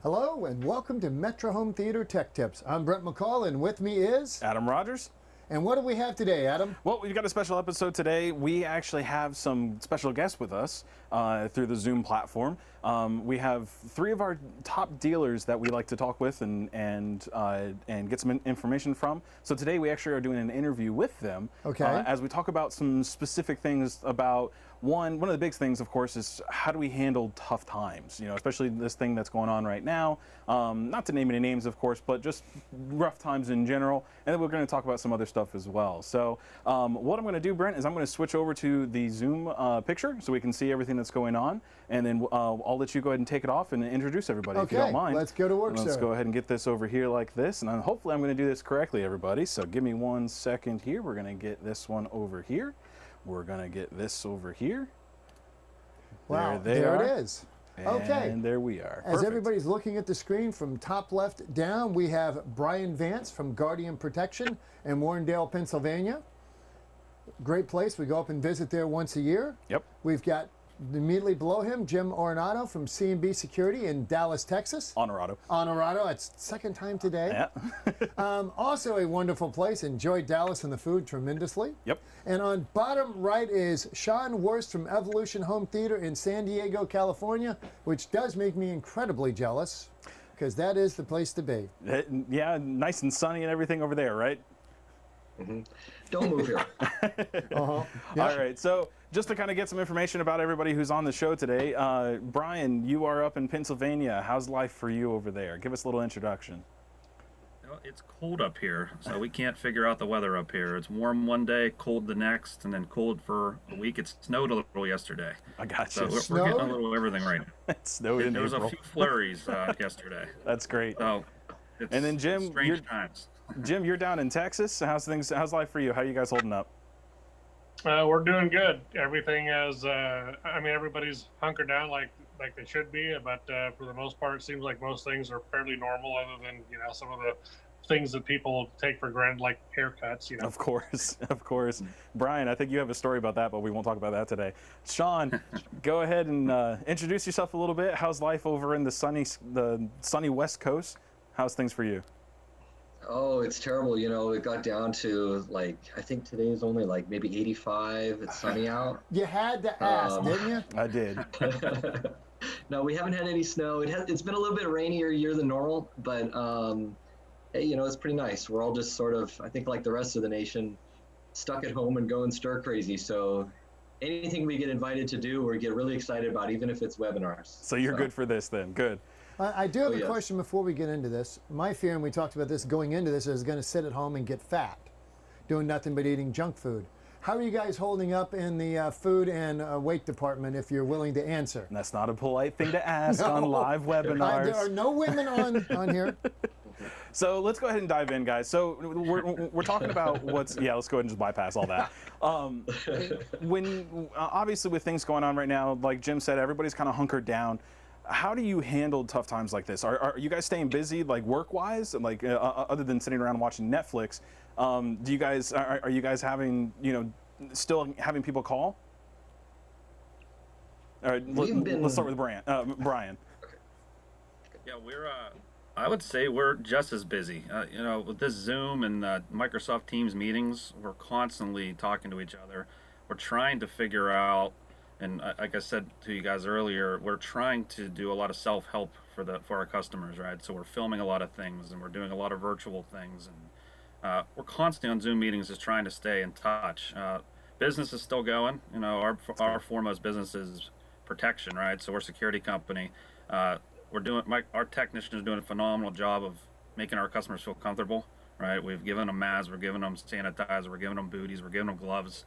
Hello and welcome to Metro Home Theater Tech Tips. I'm Brent McCall and with me is Adam Rogers. And what do we have today, Adam? Well, we've got a special episode today. We actually have some special guests with us through the Zoom platform. We have three of our top dealers that we like to talk with and get some information from. So today we actually are doing an interview with them. Okay. As we talk about some specific things about one of the big things, of course, is how do we handle tough times? You know, especially this thing that's going on right now. Not to name any names, of course, but just rough times in general. And then we're going to talk about some other stuff as well. So what I'm going to do, Brent, is I'm going to switch over to the Zoom picture so we can see everything that's going on. And then I'll let you go ahead and take it off and introduce everybody, if you don't mind. Let's go to work, Let's sir. go ahead and get this over here like this. And hopefully I'm going to do this correctly, everybody. So give me 1 second here. We're going to get this one over here. We're going to get this over here. Wow, there it is. Okay. And there we are. As Perfect. everybody's looking at the screen from top left down, we have Brian Vance from Guardian Protection in Warrendale, Pennsylvania. Great place. We go up and visit there once a year. Yep. We've got immediately below him, Jim Ornato from C&B Security in Dallas, Texas. Honorado. Honorado, it's second time today. Yeah. Also a wonderful place. Enjoyed Dallas and the food tremendously. Yep. And on bottom right is Sean Wurst from Evolution Home Theater in San Diego, California, which does make me incredibly jealous because that is the place to be. Yeah, nice and sunny and everything over there, right? Mm-hmm. Don't move here. Yeah. All right, so just to kind of get some information about everybody who's on the show today, Brian, you are up in Pennsylvania. How's life for you over there? Give us a little introduction. Well, it's cold up here, so we can't figure out the weather up here. It's warm one day, cold the next, and then cold for a week. It snowed a little yesterday. I got So you. we're getting a little everything right. It snowed in There was April. a few flurries yesterday. That's great. So it's And then, Jim, strange times. Jim, you're down in Texas. How's life for you? How are you guys holding up? We're doing good. Everything is, everybody's hunkered down like they should be, but for the most part, it seems like most things are fairly normal other than, some of the things that people take for granted, like haircuts, Of course, of course. Brian, I think you have a story about that, but we won't talk about that today. Sean, go ahead and introduce yourself a little bit. How's life over in the sunny West Coast? How's things for you? Oh, it's terrible. It got down to I think today is only maybe 85. It's sunny out. You had to ask, didn't you? I did. No, we haven't had any snow. It's been a little bit rainier year than normal, but hey, it's pretty nice. We're all just sort of, I think like the rest of the nation, stuck at home and going stir crazy. So anything we get invited to do, we get really excited about, even if it's webinars. So you're good for this then. Good. I do have a yes. question before we get into this. My fear, and we talked about this going into this, is going to sit at home and get fat, doing nothing but eating junk food. How are you guys holding up in the food and weight department, if you're willing to answer? And that's not a polite thing to ask No. on live webinars. There are no women on here. So let's go ahead and dive in, guys. So we're talking about let's go ahead and just bypass all that. When obviously with things going on right now, like Jim said, everybody's kind of hunkered down. How do you handle tough times like this? Are you guys staying busy, like work-wise, like other than sitting around watching Netflix? Do you guys are you guys having still having people call? All right, let's start with Brian. Yeah, I would say we're just as busy. With this Zoom and Microsoft Teams meetings, we're constantly talking to each other. We're trying to figure out, and like I said to you guys earlier, we're trying to do a lot of self-help for our customers, right? So we're filming a lot of things, and we're doing a lot of virtual things, and we're constantly on Zoom meetings, just trying to stay in touch. Business is still going. Our foremost business is protection, right? So we're a security company. Our technician is doing a phenomenal job of making our customers feel comfortable, right? We've given them masks, we're giving them sanitizer, we're giving them booties, we're giving them gloves.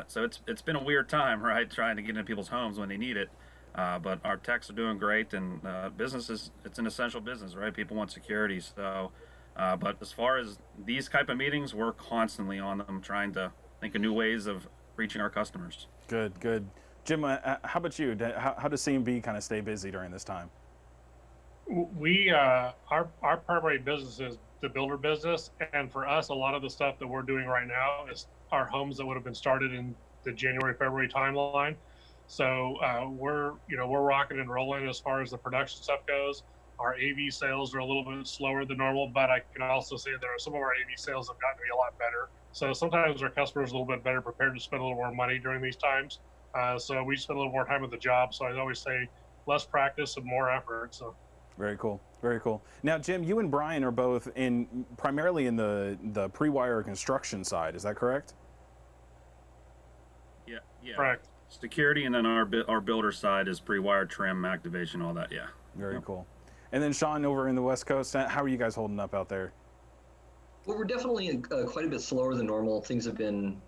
So it's been a weird time, right? Trying to get into people's homes when they need it. But our techs are doing great, and it's an essential business, right? People want security. So, but as far as these type of meetings, we're constantly on them, trying to think of new ways of reaching our customers. Good. Jim, how about you? How does C&B kind of stay busy during this time? We our primary business is the builder business, and for us, a lot of the stuff that we're doing right now is our homes that would have been started in the January-February timeline. So we're rocking and rolling as far as the production stuff goes. Our AV sales are a little bit slower than normal, but I can also say that some of our AV sales have gotten to be a lot better. So sometimes our customers are a little bit better prepared to spend a little more money during these times. So we spend a little more time at the job. So I always say less practice and more effort. So. Very cool. Very cool. Now, Jim, you and Brian are both primarily in the pre-wire construction side. Is that correct? Yeah, yeah. Correct. Security, and then our builder side is pre-wired, trim, activation, all that. Yeah. Very cool. And then Sean, over in the West Coast, how are you guys holding up out there? Well, we're definitely quite a bit slower than normal. Things have been,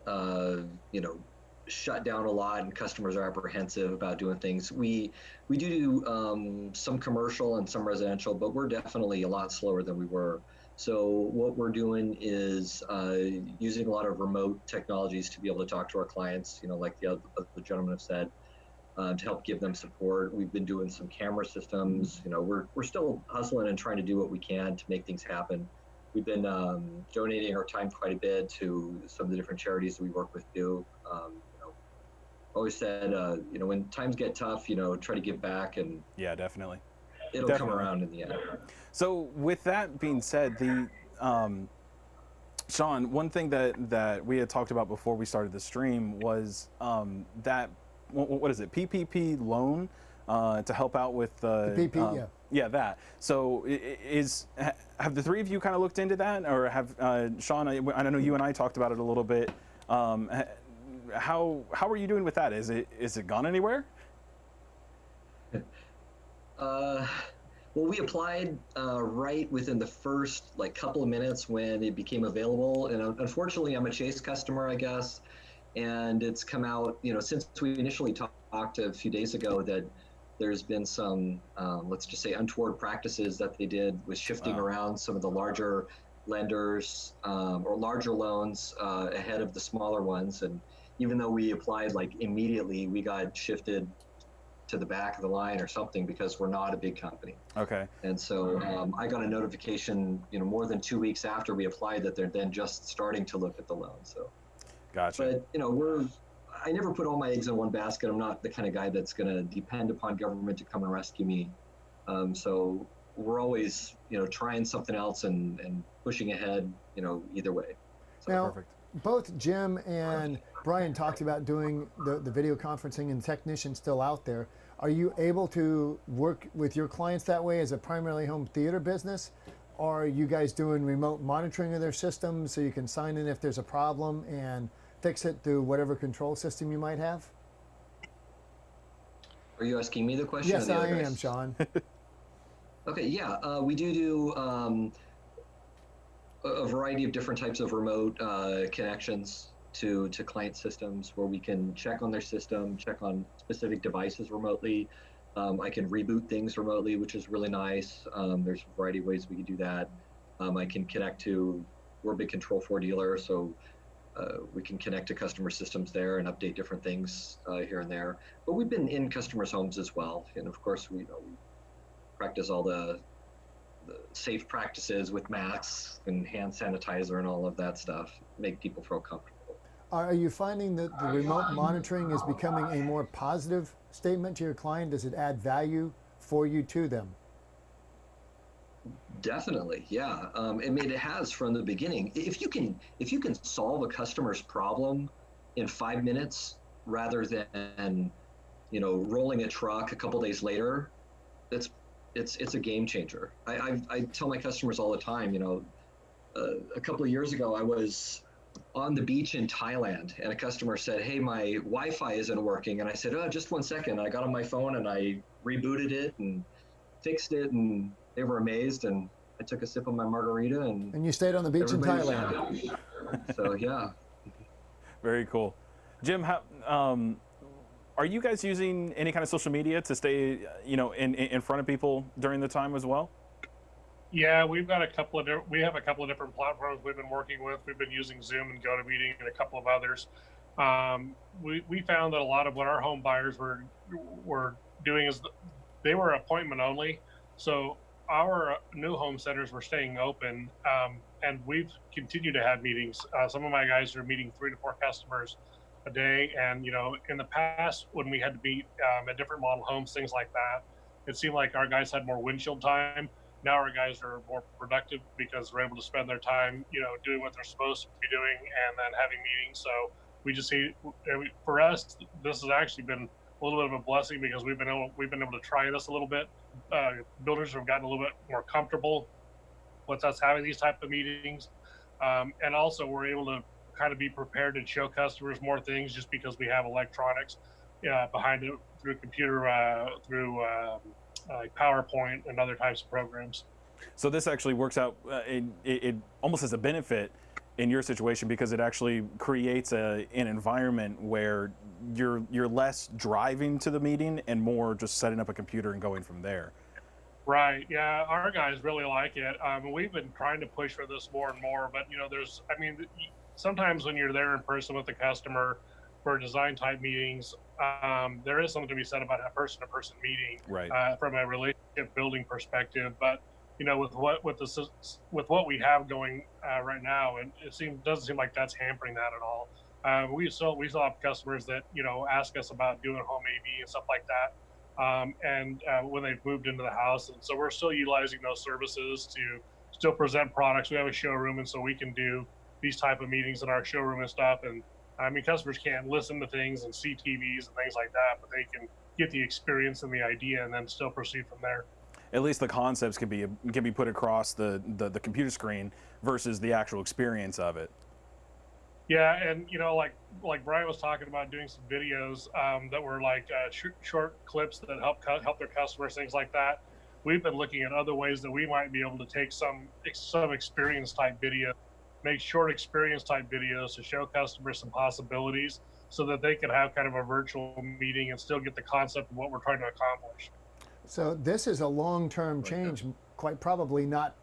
shut down a lot, and customers are apprehensive about doing things. We do some commercial and some residential, but we're definitely a lot slower than we were. So what we're doing is using a lot of remote technologies to be able to talk to our clients, like the gentleman have said, to help give them support. We've been doing some camera systems. We're still hustling and trying to do what we can to make things happen. We've been donating our time quite a bit to some of the different charities that we work with too. Always said, when times get tough, try to give back, and yeah, definitely. It'll come around in the end. So with that being said, Sean, one thing that we had talked about before we started the stream was that, what is it, PPP loan to help out with the PP, yeah, that. So have the three of you kind of looked into that, or have Sean? I know you and I talked about it a little bit. How are you doing with that? Is it gone anywhere? Well, we applied right within the first couple of minutes when it became available, and unfortunately, I'm a Chase customer, I guess, and it's come out, since we initially talked a few days ago, that there's been some, let's just say, untoward practices that they did with shifting around some of the larger lenders or larger loans ahead of the smaller ones, and even though we applied immediately, we got shifted to the back of the line or something because we're not a big company. Okay. And so I got a notification, more than 2 weeks after we applied that they're then just starting to look at the loan. So, gotcha. But I never put all my eggs in one basket. I'm not the kind of guy that's going to depend upon government to come and rescue me. So we're always, trying something else and pushing ahead, either way. So, now, perfect. Both Jim and Brian talked about doing the video conferencing and technicians still out there. Are you able to work with your clients that way as a primarily home theater business? Or are you guys doing remote monitoring of their systems so you can sign in if there's a problem and fix it through whatever control system you might have? Are you asking me the question? Yes, or the I other am, guys? Sean. Okay, yeah, we do a variety of different types of remote connections to client systems where we can check on their system, check on specific devices remotely. I can reboot things remotely, which is really nice. There's a variety of ways we can do that. I can connect to, we're a big Control4 dealer, so we can connect to customer systems there and update different things here and there. But we've been in customers' homes as well. And of course, we practice all the safe practices with masks and hand sanitizer and all of that stuff, make people feel comfortable. Are you finding that the remote monitoring is becoming a more positive statement to your client? Does it add value for you to them? Definitely, yeah. I mean, it has from the beginning. If you can solve a customer's problem in 5 minutes rather than, rolling a truck a couple days later, it's a game changer. I tell my customers all the time, a couple of years ago, I was on the beach in Thailand and a customer said, "Hey, my Wi-Fi isn't working." And I said, "Oh, just 1 second." I got on my phone and I rebooted it and fixed it, and they were amazed. And I took a sip of my margarita, and you stayed on the beach in everybody was Thailand. happy. So yeah. Very cool. Jim, are you guys using any kind of social media to stay, in front of people during the time as well? Yeah, we have a couple of different platforms we've been working with. We've been using Zoom and GoToMeeting and a couple of others. We found that a lot of what our home buyers were doing is they were appointment only. So our new home centers were staying open, and we've continued to have meetings. Some of my guys are meeting 3 to 4 customers a day. And, in the past, when we had to meet at different model homes, things like that, it seemed like our guys had more windshield time. Now our guys are more productive because they're able to spend their time, doing what they're supposed to be doing and then having meetings. So we just see, for us, this has actually been a little bit of a blessing because we've been able to try this a little bit. Builders have gotten a little bit more comfortable with us having these type of meetings, and also we're able to kind of be prepared to show customers more things just because we have electronics behind it through computer, through like PowerPoint and other types of programs. So this actually works out. It almost as a benefit in your situation because it actually creates an environment where you're less driving to the meeting and more just setting up a computer and going from there. Right. Yeah, our guys really like it. We've been trying to push for this more and more, but sometimes when you're there in person with the customer for design type meetings, there is something to be said about a person-to-person meeting, right? From a relationship building perspective. But with what we have going right now, and doesn't seem like that's hampering that at all. We still have customers that ask us about doing home AV and stuff like that. And when they've moved into the house. And so we're still utilizing those services to still present products. We have a showroom, and so we can do these type of meetings in our showroom and stuff. And customers can't listen to things and see TVs and things like that, but they can get the experience and the idea and then still proceed from there. At least the concepts can be put across the computer screen versus the actual experience of it. Yeah, and like Brian was talking about doing some videos that were like short clips that help their customers, things like that. We've been looking at other ways that we might be able to take some experience type video, make short experience type videos to show customers some possibilities, so that they can have kind of a virtual meeting and still get the concept of what we're trying to accomplish. So this is a long-term change, quite probably not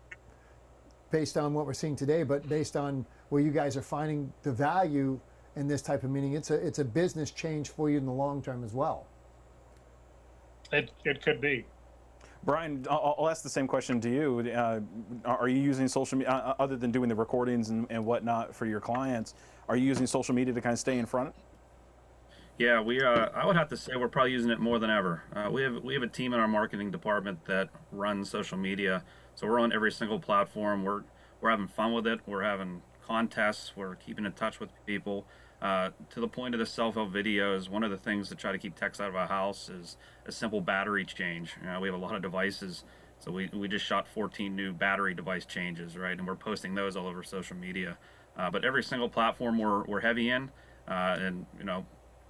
based on what we're seeing today, but based on where you guys are finding the value in this type of meeting. It's a business change for you in the long term as well. It could be. Brian, I'll ask the same question to you. Are you using social media, other than doing the recordings and whatnot for your clients, are you using social media to kind of stay in front? Yeah, I would have to say we're probably using it more than ever. We have a team in our marketing department that runs social media, so we're on every single platform. We're having fun with it. We're having contests. We're keeping in touch with people. To the point of the self-help videos, one of the things to try to keep techs out of our house is a simple battery change. We have a lot of devices, so we just shot 14 new battery device changes, right? And we're posting those all over social media. But every single platform we're heavy in, and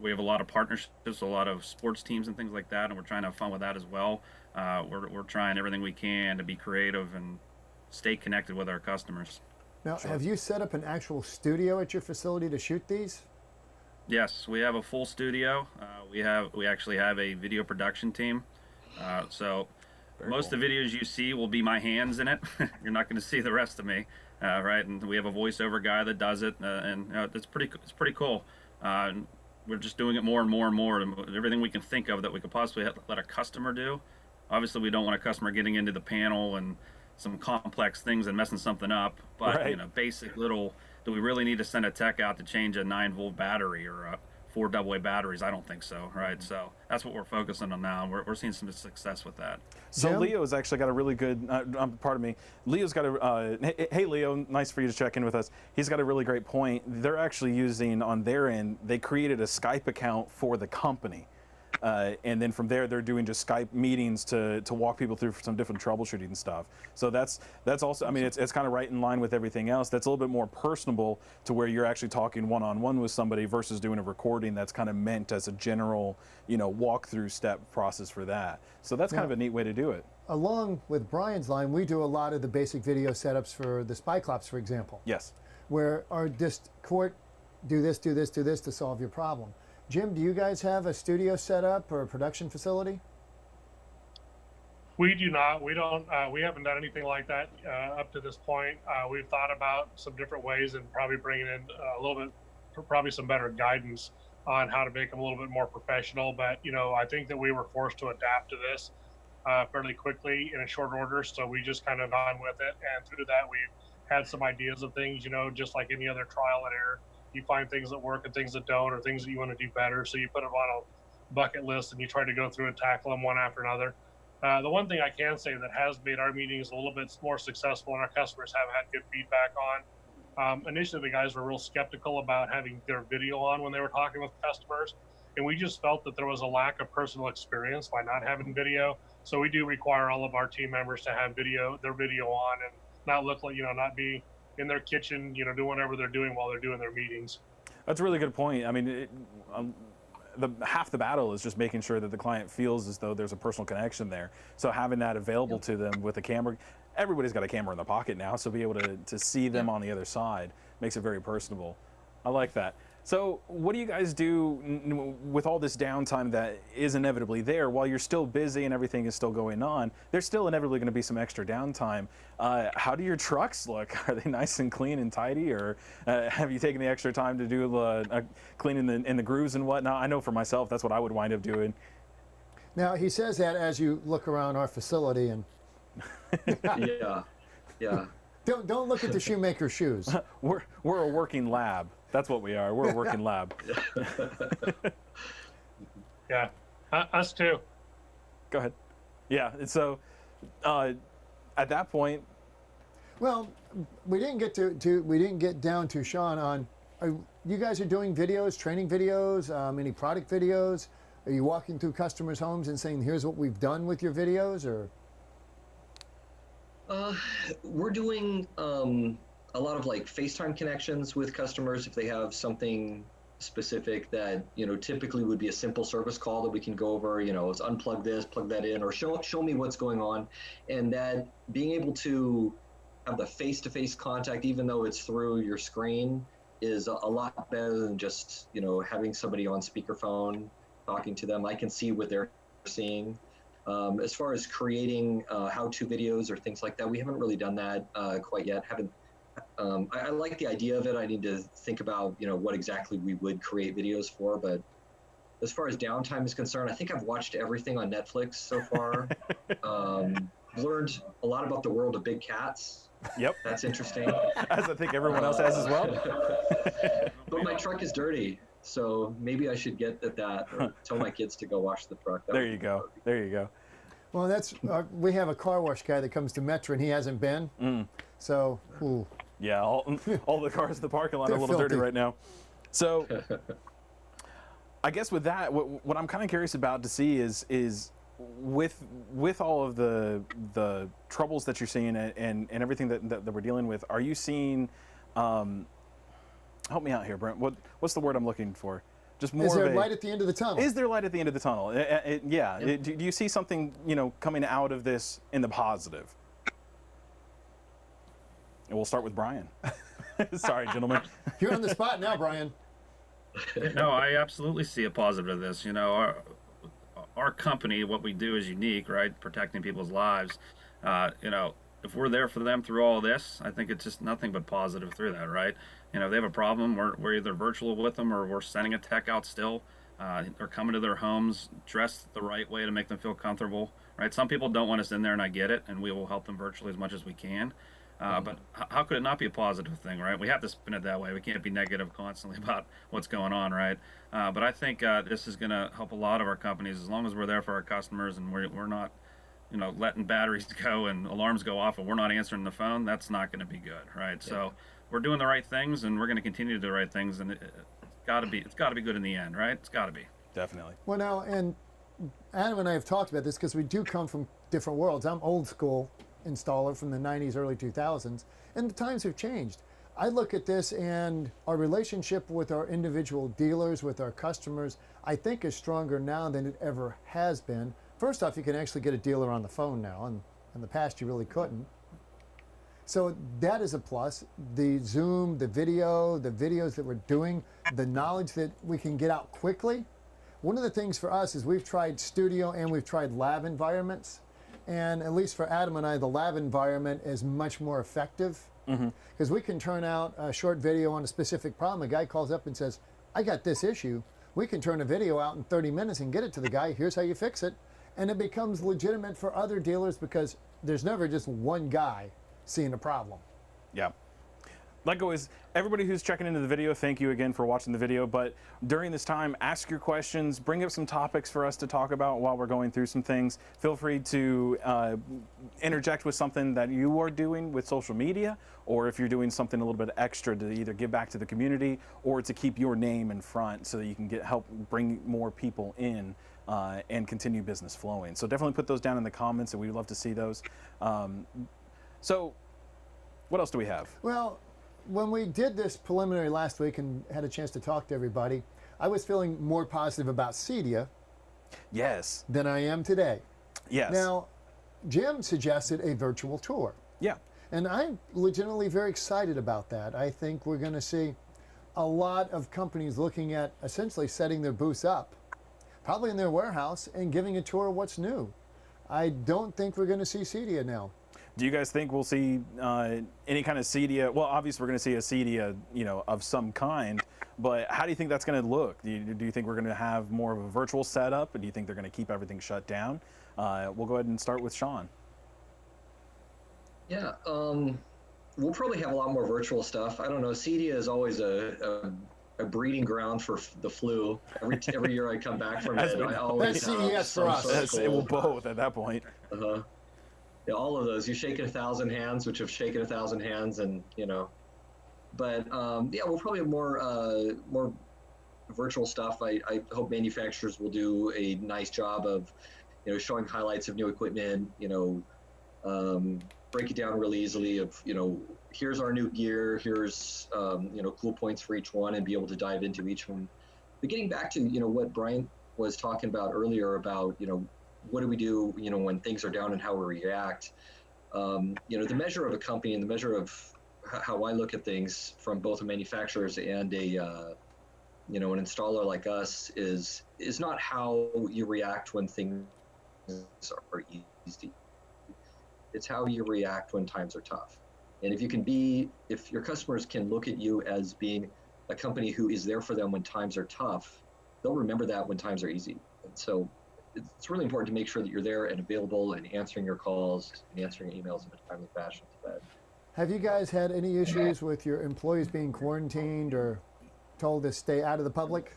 we have a lot of partnerships, a lot of sports teams and things like that, and we're trying to have fun with that as well. We're trying everything we can to be creative and stay connected with our customers. Now, have you set up an actual studio at your facility to shoot these? Yes, we have a full studio. We actually have a video production team. So most of the videos you see will be my hands in it. You're not going to see the rest of me, right? And we have a voiceover guy that does it, and it's pretty cool. We're just doing it more and more and more, and everything we can think of that we could possibly let a customer do. Obviously, we don't want a customer getting into the panel and some complex things and messing something up, but right. Basic little, do we really need to send a tech out to change a 9-volt battery or 4 AA batteries? I don't think so, right? So that's what we're focusing on now, and we're seeing some success with that. So Jim? Leo's actually got a really good, pardon me, Leo's got a, hey Leo, nice for you to check in with us. He's got a really great point. They're actually using, on their end, they created a Skype account for the company. And then from there, they're doing just Skype meetings to walk people through some different troubleshooting stuff. So that's also, I mean, it's kind of right in line with everything else. That's a little bit more personable to where you're actually talking one-on-one with somebody versus doing a recording that's kind of meant as a general, walk-through step process for that. So that's kind of a neat way to do it. Along with Brian's line, we do a lot of the basic video setups for the Spyclops, for example. Yes. Where our court do this to solve your problem. Jim, do you guys have a studio set up or a production facility? We do not. We don't. We haven't done anything like that up to this point. We've thought about some different ways and probably bringing in a little bit, probably some better guidance on how to make them a little bit more professional. But I think that we were forced to adapt to this fairly quickly in a short order. So we just kind of gone with it, and through that we've had some ideas of things. Just like any other trial and error. You find things that work and things that don't, or things that you want to do better. So you put them on a bucket list and you try to go through and tackle them one after another. The one thing I can say that has made our meetings a little bit more successful and our customers have had good feedback on. Initially, the guys were real skeptical about having their video on when they were talking with customers, and we just felt that there was a lack of personal experience by not having video. So we do require all of our team members to have their video on, and not look like, not be in their kitchen, doing whatever they're doing while they're doing their meetings. That's a really good point. I mean, half the battle is just making sure that the client feels as though there's a personal connection there. So having that available to them with a camera, everybody's got a camera in their pocket now, so be able to see them on the other side makes it very personable. I like that. So what do you guys do with all this downtime that is inevitably there while you're still busy and everything is still going on? There's still inevitably going to be some extra downtime. How do your trucks look? Are they nice and clean and tidy, or have you taken the extra time to do cleaning in the grooves and whatnot? I know for myself, that's what I would wind up doing. Now, he says that as you look around our facility and Yeah. don't look at the shoemaker's shoes. We're a working lab. That's what we are. We're a working lab. Yeah, us too. Go ahead. Yeah. And so, at that point, Well, we didn't get down to Sean on. You guys are doing videos, training videos, any product videos? Are you walking through customers' homes and saying, "Here's what we've done with your videos"? Or We're doing a lot of like FaceTime connections with customers if they have something specific that typically would be a simple service call that we can go over. Let's unplug this, plug that in, or show me what's going on, and that being able to have the face-to-face contact, even though it's through your screen, is a lot better than just having somebody on speakerphone talking to them. I can see what they're seeing. As far as creating how-to videos or things like that, we haven't really done that quite yet. I like the idea of it. I need to think about what exactly we would create videos for. But as far as downtime is concerned, I think I've watched everything on Netflix so far. Learned a lot about the world of big cats. yep, That's interesting. as I think everyone else has as well. But my truck is dirty, so maybe I should get at that or tell my kids to go wash the truck. There you go. There you go. well, that's we have a car wash guy that comes to Metro and he hasn't been. So, ooh. Yeah, all the cars in the parking lot are They're a little dirty filthy. right now. So, I guess with that, what I'm kind of curious about to see is with all of the troubles that you're seeing and everything that we're dealing with, are you seeing? Help me out here, Brent. What's the word I'm looking for? Just more. Is there of a, light at the end of the tunnel? Is there light at the end of the tunnel? Do you see something coming out of this in the positive? And we'll start with Brian. Sorry, gentlemen. You're on the spot now, Brian. No, I absolutely see a positive of this. Our company, what we do is unique, right? Protecting people's lives. If we're there for them through all this, I think it's just nothing but positive through that, right? If they have a problem, we're either virtual with them or we're sending a tech out still. They're coming to their homes dressed the right way to make them feel comfortable, right? Some people don't want us in there, and I get it, and we will help them virtually as much as we can. But how could it not be a positive thing, right? We have to spin it that way. We can't be negative constantly about what's going on, right? But I think this is going to help a lot of our companies as long as we're there for our customers and we're not, letting batteries go and alarms go off and we're not answering the phone. That's not going to be good, right? Yeah. So we're doing the right things and we're going to continue to do the right things, and it's got to be good in the end, right? It's got to be. Definitely. Well, now, and Adam and I have talked about this because we do come from different worlds. I'm old school installer from the 90s, early 2000s, and the times have changed. I look at this and our relationship with our individual dealers, with our customers, I think is stronger now than it ever has been. First off, you can actually get a dealer on the phone now, and in the past you really couldn't. So that is a plus. The Zoom, the videos that we're doing, the knowledge that we can get out quickly. One of the things for us is we've tried studio and we've tried lab environments. And at least for Adam and I, the lab environment is much more effective because we can turn out a short video on a specific problem. A guy calls up and says, I got this issue. We can turn a video out in 30 minutes and get it to the guy. Here's how you fix it. And it becomes legitimate for other dealers because there's never just one guy seeing a problem. Yeah. like always, everybody who's checking into the video, thank you again for watching the video. But during this time, ask your questions, bring up some topics for us to talk about while we're going through some things. Feel free to interject with something that you are doing with social media, or if you're doing something a little bit extra to either give back to the community or to keep your name in front so that you can help bring more people in and continue business flowing. So definitely put those down in the comments, and we'd love to see those. So what else do we have? Well, when we did this preliminary last week and had a chance to talk to everybody, I was feeling more positive about CEDIA Yes. than I am today. Yes. Now, Jim suggested a virtual tour, Yeah. and I'm legitimately very excited about that. I think we're going to see a lot of companies looking at essentially setting their booths up, probably in their warehouse, and giving a tour of what's new. I don't think we're going to see CEDIA now. Do you guys think we'll see any kind of CEDIA? Well, obviously we're going to see a CEDIA, of some kind. But how do you think that's going to look? Do you think we're going to have more of a virtual setup, or do you think they're going to keep everything shut down? We'll go ahead and start with Sean. Yeah, we'll probably have a lot more virtual stuff. I don't know. CEDIA is always a breeding ground for the flu. Every year I come back from it, I always That's have CES some for us. sort of That's, it will cold. both at that point. Uh-huh. Yeah, all of those. You shake 1,000 hands, which have shaken 1,000 hands, and But yeah, we'll probably have more virtual stuff. I hope manufacturers will do a nice job of, showing highlights of new equipment. Break it down really easily. Of here's our new gear. Here's cool points for each one, and be able to dive into each one. But getting back to what Brian was talking about earlier about what do we do when things are down and how we react. The measure of a company and the measure of how I look at things from both a manufacturer's and an installer like us is not how you react when things are easy. It's how you react when times are tough. And if your customers can look at you as being a company who is there for them when times are tough, they'll remember that when times are easy. And so it's really important to make sure that you're there and available and answering your calls and answering emails in a timely fashion. Have you guys had any issues with your employees being quarantined or told to stay out of the public?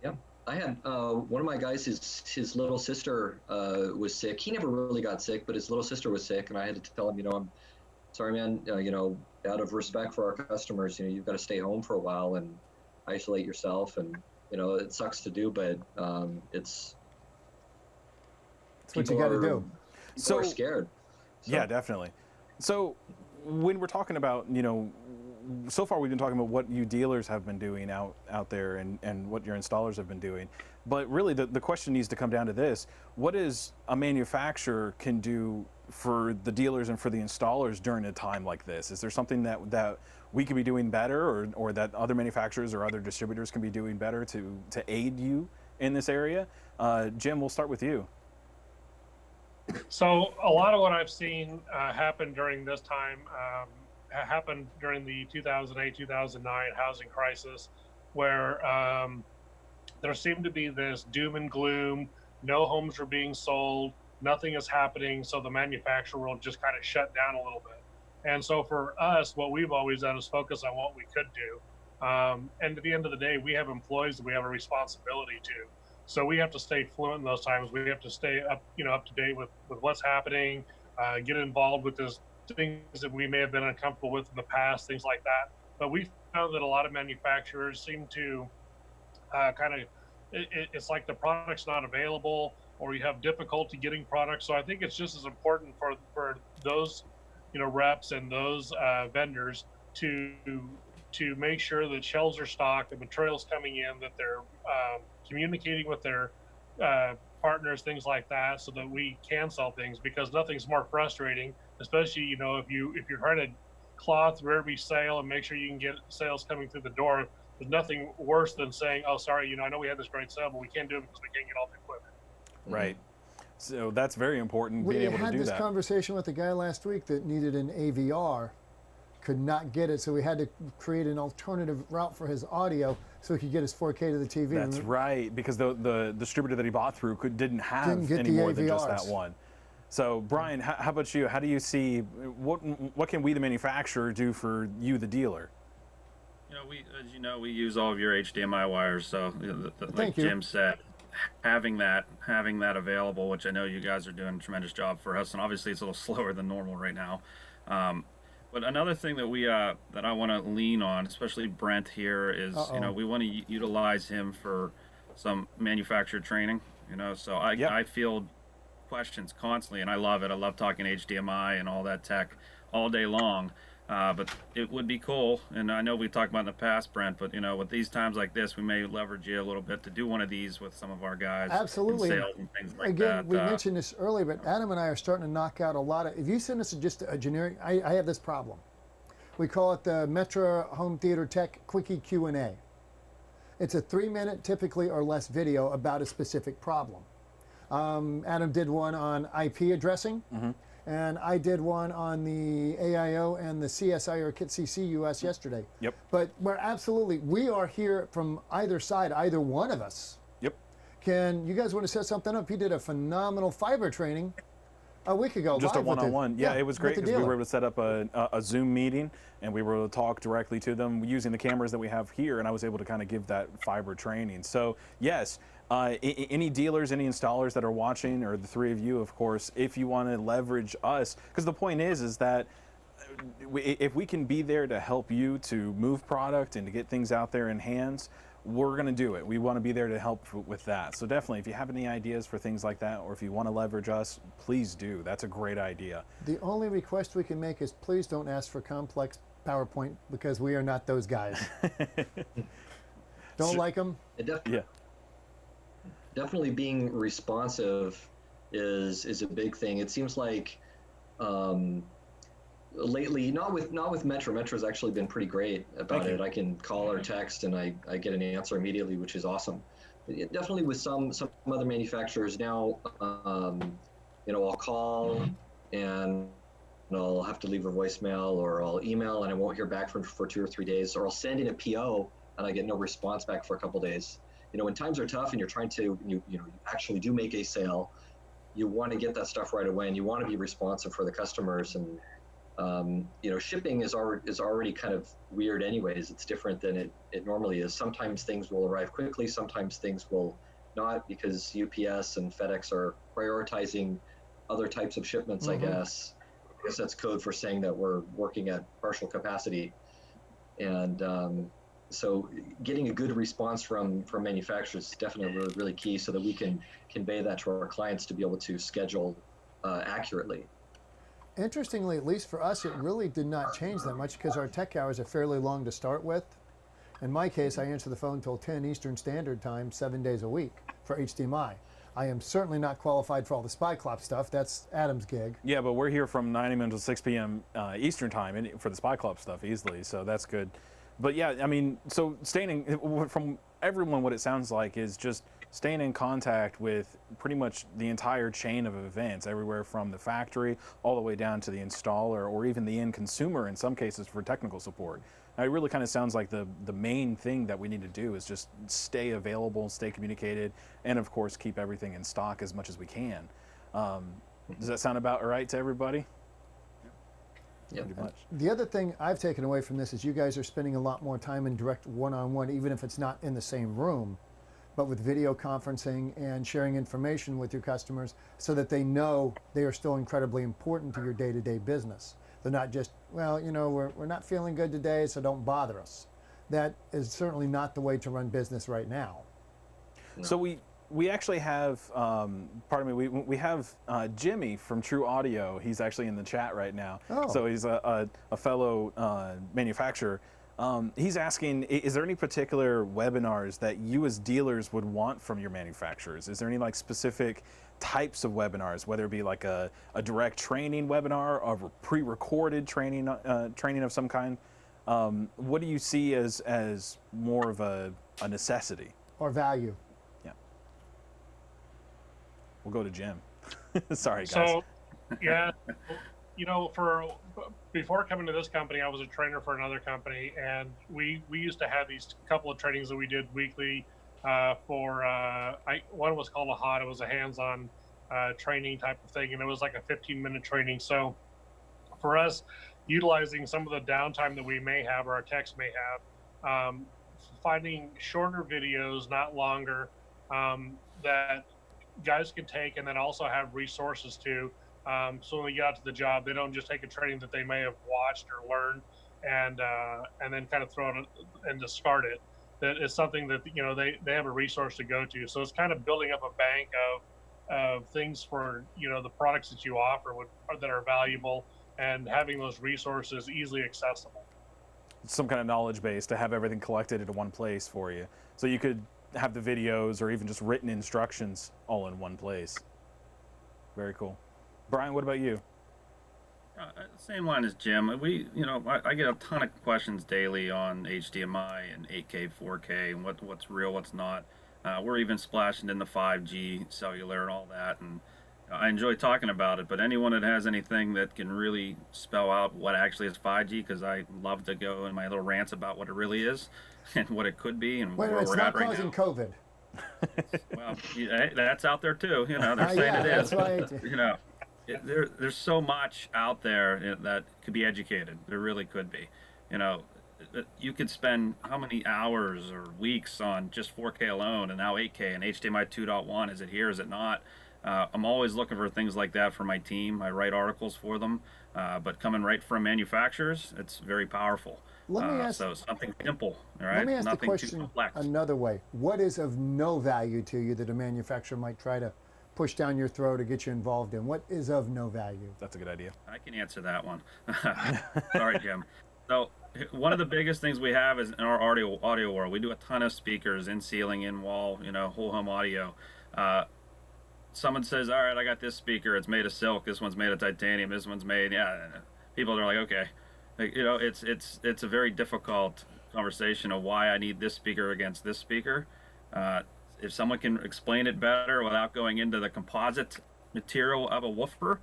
Yeah, I had one of my guys, his little sister was sick. He never really got sick, but his little sister was sick, and I had to tell him, I'm sorry, man. Out of respect for our customers, you've got to stay home for a while and isolate yourself. And it sucks to do, but it's what you got to do. People are scared. So. Yeah, definitely. So when we're talking about, so far we've been talking about what you dealers have been doing out there and what your installers have been doing. But really the question needs to come down to this. What is a manufacturer can do for the dealers and for the installers during a time like this? Is there something that we could be doing better or that other manufacturers or other distributors can be doing better to aid you in this area? Jim, we'll start with you. So a lot of what I've seen happen during this time happened during the 2008-2009 housing crisis, where there seemed to be this doom and gloom. No homes were being sold. Nothing is happening. So the manufacturer world just kind of shut down a little bit. And so for us, what we've always done is focus on what we could do. And at the end of the day, we have employees that we have a responsibility to. So we have to stay fluent in those times. We have to stay up to date with what's happening, get involved with those things that we may have been uncomfortable with in the past, things like that. But we found that a lot of manufacturers seem to it's like the product's not available, or you have difficulty getting products. So I think it's just as important for those, reps and those vendors to make sure that shelves are stocked, the materials coming in, that they're communicating with their partners, things like that, so that we can sell things. Because nothing's more frustrating, especially if you're trying to claw through every sale and make sure you can get sales coming through the door. There's nothing worse than saying, "Oh, sorry, I know we had this great sale, but we can't do it because we can't get all the equipment." Right. So that's very important, being able to do that. We had this conversation with a guy last week that needed an AVR, could not get it, so we had to create an alternative route for his audio so he could get his 4K to the TV. That's right, because the distributor that he bought through didn't have get any the more than just that AVRs. one. So, Brian, how about you? How do you see what can we, the manufacturer, do for you, the dealer? As you know, we use all of your HDMI wires. So, like Thank you. Jim said, having that available, which I know you guys are doing a tremendous job for us, and obviously it's a little slower than normal right now. Um, but another thing that that I want to lean on, especially Brent here, is Uh-oh. we want to utilize him for some manufacturer training. So Yep. I field questions constantly, and I love it. I love talking HDMI and all that tech all day long. But it would be cool, and I know we talked about in the past, Brent. But with these times like this, we may leverage you a little bit to do one of these with some of our guys Absolutely. in sales and things like Again, that. we mentioned this earlier, but Adam and I are starting to knock out a lot of. If you send us just a generic, I have this problem. We call it the Metro Home Theater Tech Quickie Q&A. It's a 3-minute, typically or less, video about a specific problem. Adam did one on IP addressing, and I did one on the AIO and the CSI or CCUS yesterday. Yep. But we are here from either side, either one of us. Yep. You guys want to set something up? He did a phenomenal fiber training a week ago. Just a live with the- one-on-one. Yeah, it was with great the because we dealer. were able to set up a Zoom meeting, and we were able to talk directly to them using the cameras that we have here, and I was able to kind of give that fiber training. So yes, any dealers, any installers that are watching, or the three of you, of course, if you want to leverage us, because the point is that if we can be there to help you to move product and to get things out there in hands, we're going to do it. We want to be there to help with that. So definitely, if you have any ideas for things like that, or if you want to leverage us, please do. That's a great idea. The only request we can make is please don't ask for complex PowerPoint because we are not those guys. Don't like them? Yeah. Definitely being responsive is a big thing. It seems like lately, not with Metro. Metro's actually been pretty great about it. I can call or text, and I get an answer immediately, which is awesome. But definitely with some other manufacturers now, I'll call and I'll have to leave a voicemail, or I'll email and I won't hear back for 2 or 3 days, or I'll send in a PO and I get no response back for a couple days. When times are tough and you're trying to you actually do make a sale, you want to get that stuff right away, and you want to be responsive for the customers. And shipping is already kind of weird anyways. It's different than it normally is. Sometimes things will arrive quickly, sometimes things will not, because UPS and FedEx are prioritizing other types of shipments. I guess that's code for saying that we're working at partial capacity. And so getting a good response from manufacturers is definitely really, really key, so that we can convey that to our clients to be able to schedule accurately. Interestingly, at least for us, it really did not change that much because our tech hours are fairly long to start with. In my case, I answer the phone until 10 Eastern Standard Time, 7 days a week for HDMI. I am certainly not qualified for all the SpyClop stuff. That's Adam's gig. Yeah, but we're here from 9 a.m. until 6 p.m. Eastern time for the SpyClub stuff easily, so that's good. But yeah, I mean, so from everyone, what it sounds like is just staying in contact with pretty much the entire chain of events, everywhere from the factory all the way down to the installer, or even the end consumer in some cases for technical support. It really kind of sounds like the main thing that we need to do is just stay available, stay communicated, and of course keep everything in stock as much as we can. Does that sound about all right to everybody? Yep. Pretty much. The other thing I've taken away from this is you guys are spending a lot more time in direct one-on-one, even if it's not in the same room, but with video conferencing and sharing information with your customers so that they know they are still incredibly important to your day-to-day business. They're not just, well, we're not feeling good today, so don't bother us. That is certainly not the way to run business right now. No. So we actually have, we have Jimmy from True Audio. He's actually in the chat right now. Oh. So he's a fellow manufacturer. He's asking, is there any particular webinars that you as dealers would want from your manufacturers? Is there any specific types of webinars, whether it be like a direct training webinar or a pre-recorded training of some kind? What do you see as more of a necessity? Or value. We'll go to Jim. Sorry, guys. So, yeah, before coming to this company, I was a trainer for another company, and we used to have these couple of trainings that we did weekly one was called a HOT. It was a hands-on training type of thing, and it was like a 15-minute training. So for us, utilizing some of the downtime that we may have or our techs may have, finding shorter videos, not longer, that guys can take and then also have resources to. So when we get out to the job, they don't just take a training that they may have watched or learned and then kind of throw it and discard it. That is something that they have a resource to go to. So it's kind of building up a bank of things for the products that you offer that are valuable, and having those resources easily accessible. Some kind of knowledge base to have everything collected into one place for you, so you could have the videos or even just written instructions all in one place. Very cool. Brian, what about you? Same line as Jim. I get a ton of questions daily on HDMI and 8K, 4K, and what's real, what's not. We're even splashing in the 5G cellular and all that, and I enjoy talking about it. But anyone that has anything that can really spell out what actually is 5G, because I love to go in my little rants about what it really is and what it could be and Wait, where it's we're not at right causing now. COVID. Well, that's out there too. They're saying Yeah, it is. that's right. There's so much out there that could be educated. There really could be. You could spend how many hours or weeks on just 4K alone, and now 8K and HDMI 2.1. Is it here? Is it not? I'm always looking for things like that for my team. I write articles for them, but coming right from manufacturers, it's very powerful. Let me ask. So something simple, all right? Let me ask the Nothing too question complex. another way. What is of no value to you that a manufacturer might try to push down your throat or get you involved in? What is of no value? That's a good idea. I can answer that one. Sorry, Jim. So one of the biggest things we have is in our audio world. We do a ton of speakers, in ceiling, in wall, whole home audio. Someone says, "All right, I got this speaker. It's made of silk. This one's made of titanium. This one's made." Yeah, people are like, "Okay." It's a very difficult conversation of why I need this speaker against this speaker. If someone can explain it better without going into the composite material of a woofer,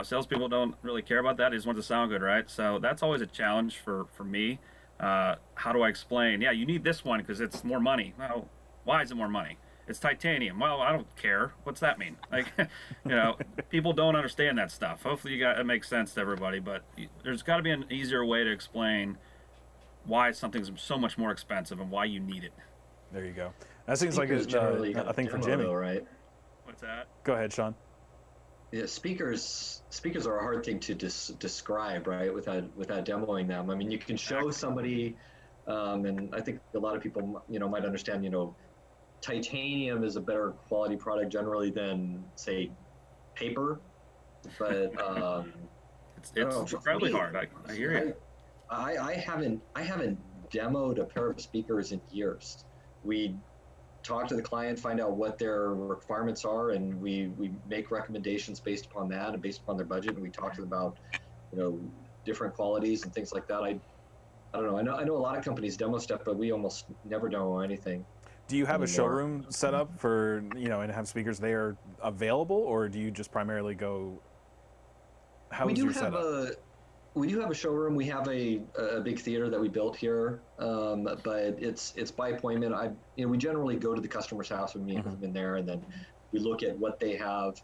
salespeople don't really care about that. They just want to sound good, right? So that's always a challenge for me. How do I explain? Yeah, you need this one because it's more money. Well, why is it more money? It's titanium. Well, I don't care. What's that mean? People don't understand that stuff. Hopefully it makes sense to everybody, but there's got to be an easier way to explain why something's so much more expensive and why you need it. There you go. That seems like Speakers generally a thing for demo, Jimmy. though, right? What's that? Go ahead, Sean. Yeah, speakers are a hard thing to describe, right? Without demoing them. I mean, you can show somebody, and I think a lot of people, might understand, titanium is a better quality product generally than, say, paper. But it's incredibly hard. I hear you. I haven't demoed a pair of speakers in years. We talk to the client, find out what their requirements are, and we make recommendations based upon that and based upon their budget. And we talk to them about, different qualities and things like that. I don't know. I know a lot of companies demo stuff, but we almost never demo anything. Do you have a anymore. showroom set up for, and have speakers there available, or do you just primarily go? How's your setup? We do have a showroom. We have a big theater that we built here, but it's by appointment. We generally go to the customer's house and meet with them in there, and then we look at what they have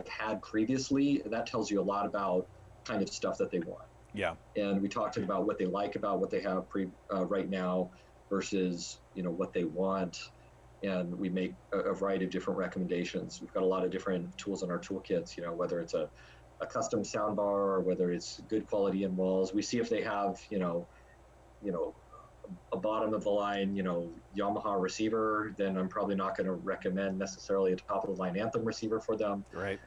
had previously. And that tells you a lot about kind of stuff that they want. Yeah. And we talk to them about what they like about what they have right now versus what they want, and we make a variety of different recommendations. We've got a lot of different tools in our toolkits. Whether it's a custom soundbar or whether it's good quality in walls. We see if they have, a bottom of the line, Yamaha receiver, then I'm probably not going to recommend necessarily a top of the line Anthem receiver for them. Right.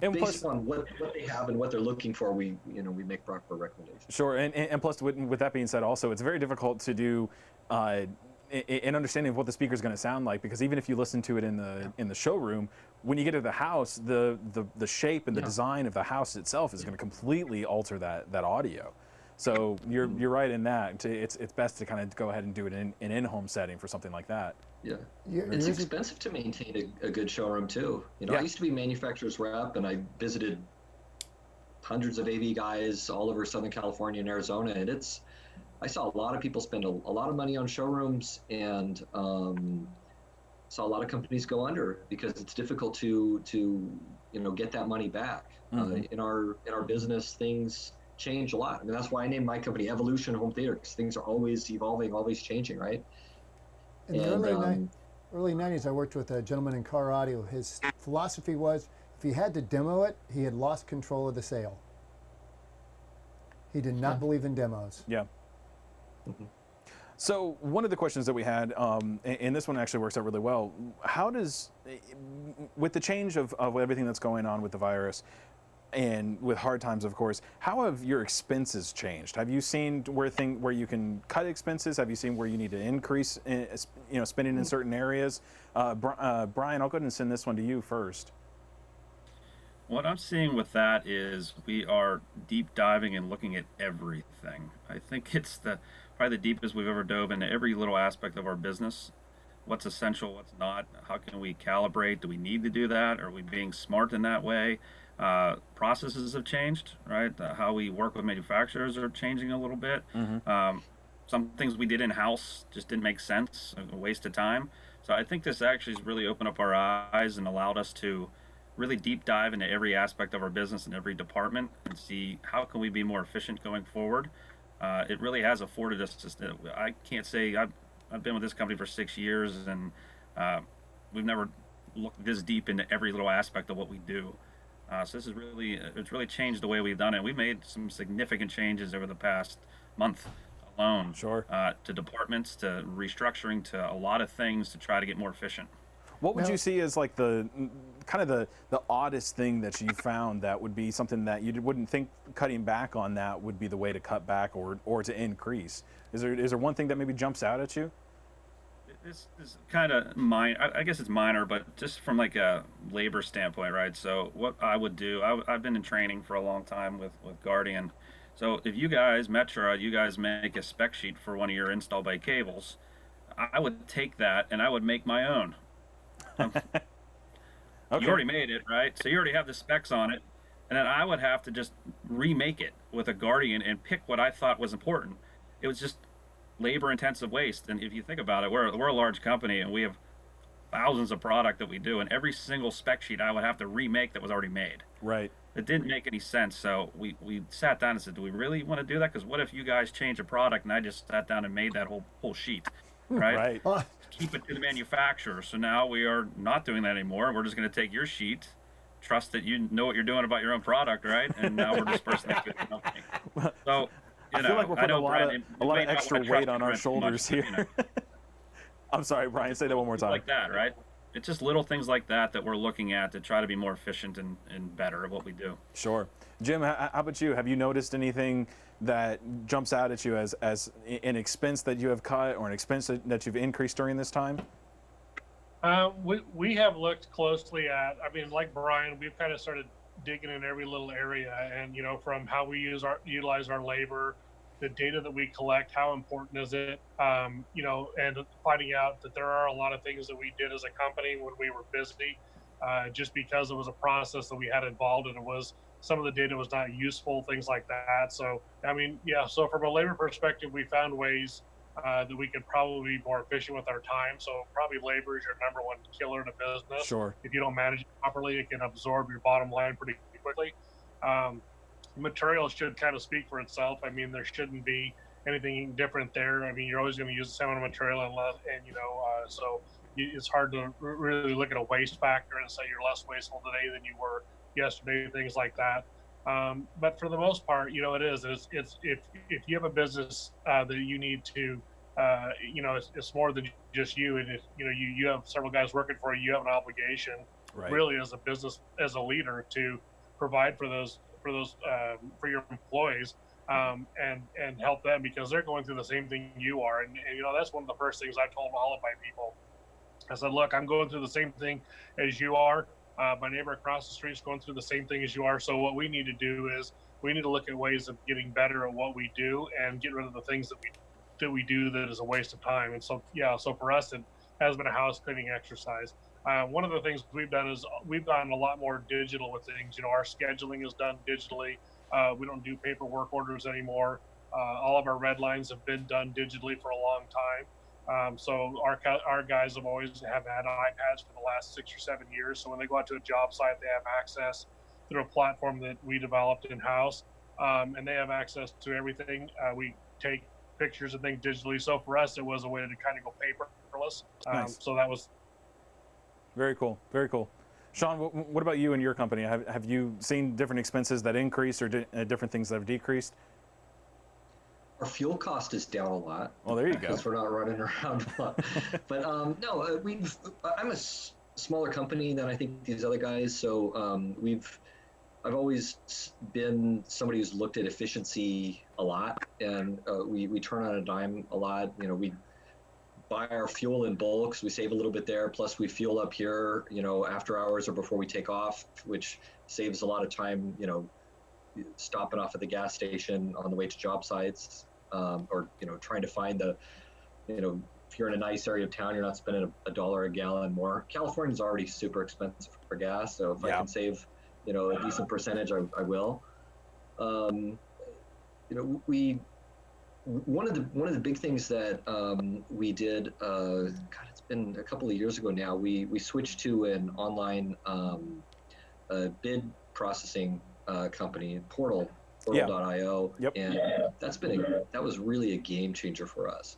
And based on what they have and what they're looking for, we make proper recommendations. Sure, and plus with that being said, also it's very difficult to do an understanding of what the speaker is going to sound like, because even if you listen to it in the showroom, when you get to the house, the shape and the design of the house itself is going to completely alter that audio. So you're right in that. It's best to kind of go ahead and do it in an in-home setting for something like that. Yeah, it's expensive to maintain a good showroom too. I used to be manufacturer's rep, and I visited hundreds of AV guys all over Southern California and Arizona, and I saw a lot of people spend a lot of money on showrooms, and saw a lot of companies go under because it's difficult to get that money back. In our business, things change a lot. I mean, that's why I named my company Evolution Home Theater, because things are always evolving, always changing, right? In the And early 90s, I worked with a gentleman in car audio. His philosophy was if he had to demo it, he had lost control of the sale. He did not believe in demos. Yeah. So one of the questions that we had, and this one actually works out really well, how does, with the change of everything that's going on with the virus, and with hard times, of course, how have your expenses changed? Have you seen where you can cut expenses? Have you seen where you need to increase, spending in certain areas? Brian, I'll go ahead and send this one to you first. What I'm seeing with that is we are deep diving and looking at everything. I think it's probably the deepest we've ever dove into every little aspect of our business. What's essential, what's not, how can we calibrate? Do we need to do that? Are we being smart in that way? Processes have changed, right? How we work with manufacturers are changing a little bit. Some things we did in-house just didn't make sense, a waste of time. So I think this actually has really opened up our eyes and allowed us to really deep dive into every aspect of our business and every department and see how can we be more efficient going forward. It really has afforded us I can't say I've been with this company for 6 years, and we've never looked this deep into every little aspect of what we do. So this is it's really changed the way we've done it. We made some significant changes over the past month alone. Sure. To departments, to restructuring, to a lot of things to try to get more efficient. What would you see as like the oddest thing that you found that would be something that you wouldn't think cutting back on that would be the way to cut back or to increase? Is there one thing that maybe jumps out at you? This is kind of minor. I guess it's minor, but just from like a labor standpoint, right? So what I would do, I've been in training for a long time with Guardian. So if you guys, Metra, you guys make a spec sheet for one of your install by cables, I would take that and I would make my own. Okay. You already made it, right? So you already have the specs on it. And then I would have to just remake it with a Guardian and pick what I thought was important. It was just labor intensive waste. And if you think about it, we're a large company and we have thousands of product that we do, and every single spec sheet I would have to remake that was already made. Right. It didn't make any sense. So we sat down and said, do we really want to do that? Because what if you guys change a product and I just sat down and made that whole sheet, right? Right. Keep it to the manufacturer. So now we are not doing that anymore. We're just going to take your sheet, trust that you know what you're doing about your own product, right? And now we're dispersing it to the company. So I feel like we're putting a lot of extra weight on our shoulders here. I'm sorry, Brian, say that one more time. Like that, right? It's just little things like that we're looking at to try to be more efficient and better at what we do. Sure. Jim, how about you? Have you noticed anything that jumps out at you as an expense that you have cut or an expense that you've increased during this time? We have looked closely at, I mean, like Brian, we've kind of started digging in every little area, and from how we utilize our labor, the data that we collect, how important is it, and finding out that there are a lot of things that we did as a company when we were busy, just because it was a process that we had involved, and some of the data was not useful, things like that. So, I mean, yeah, so from a labor perspective, we found ways that we could probably be more efficient with our time. So probably labor is your number one killer in a business. Sure. If you don't manage it properly, it can absorb your bottom line pretty quickly. Materials should kind of speak for itself. I mean, there shouldn't be anything different there. I mean, you're always going to use the same amount of material so it's hard to really look at a waste factor and say you're less wasteful today than you were yesterday, things like that. But for the most part, it's if you have a business that you need to, it's more than just you. And if you have several guys working for you, you have an obligation, Right. really, as a business, as a leader, to provide for your employees, and help them, because they're going through the same thing you are. And that's one of the first things I told all of my people. I said, look, I'm going through the same thing as you are. My neighbor across the street is going through the same thing as you are. So what we need to do is we need to look at ways of getting better at what we do and get rid of the things that we do that is a waste of time. And so, so for us, it has been a house cleaning exercise. One of the things we've done is we've gotten a lot more digital with things. Our scheduling is done digitally. We don't do paperwork orders anymore. All of our red lines have been done digitally for a long time. So our guys have had iPads for the last 6 or 7 years. So when they go out to a job site, they have access through a platform that we developed in house, and they have access to everything. We take pictures and things digitally. So for us, it was a way to kind of go paperless. Nice. So that was Very cool. Very cool. Sean, what about you and your company? Have you seen different expenses that increase or different things that have decreased? Our fuel cost is down a lot. Well, there you go. Because we're not running around a lot. But no, I'm a smaller company than I think these other guys. So I've always been somebody who's looked at efficiency a lot, and we turn on a dime a lot. You know, we buy our fuel in bulk, so we save a little bit there. Plus, we fuel up here, you know, after hours or before we take off, which saves a lot of time. You know, stopping off at the gas station on the way to job sites, or you know, trying to find the, you know, if you're in a nice area of town, you're not spending $1 a gallon more. California's already super expensive for gas, so if I can save, you know, a decent percentage, I will. You know, one of the big things that we did, God, it's been a couple of years ago now. We switched to an online bid processing company, Portal.io, and that was really a game changer for us.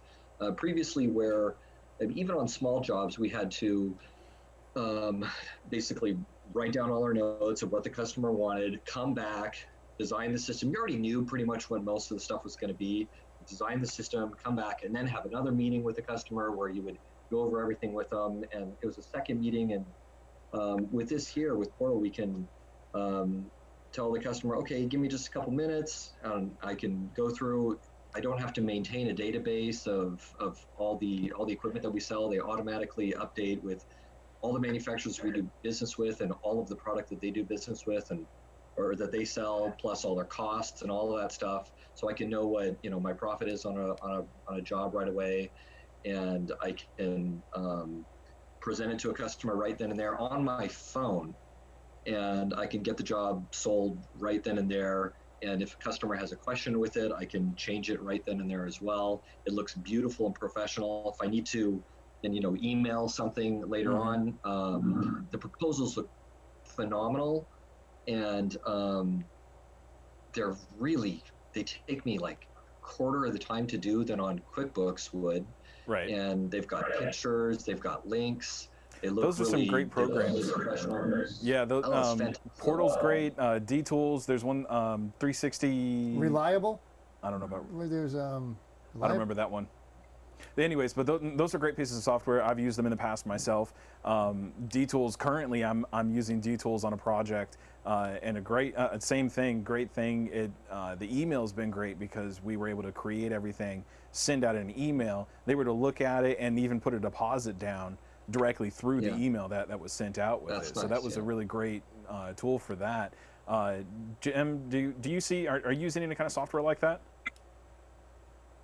Previously, where even on small jobs, we had to basically write down all our notes of what the customer wanted, come back, design the system. You already knew pretty much what most of the stuff was going to be. Design the system, come back, and then have another meeting with the customer where you would go over everything with them. And it was a second meeting. And with this here, with Portal, we can tell the customer, okay, give me just a couple minutes. I can go through. I don't have to maintain a database of all the equipment that we sell. They automatically update with all the manufacturers we do business with and all of the product that they do business with or that they sell, plus all their costs and all of that stuff. So I can know what, you know, my profit is on a job right away, and I can present it to a customer right then and there on my phone, and I can get the job sold right then and there. And if a customer has a question with it, I can change it right then and there as well. It looks beautiful and professional. If I need to, then, you know, email something later on. The proposals look phenomenal, and they take me like a quarter of the time to do than on QuickBooks would. Right. And they've got pictures, they've got links. They look Those are some great programs. Yeah, Portal's great. D-Tools, there's one 360. Reliable? I don't know about. There's I don't remember that one. Anyways, but those are great pieces of software. I've used them in the past myself. D-Tools, currently I'm using D-Tools on a project, and a great, same thing, great thing. The email's been great because we were able to create everything, send out an email. They were to look at it and even put a deposit down directly through the email that was sent out with it. So that was a really great tool for that. Jim, do you see, are you using any kind of software like that?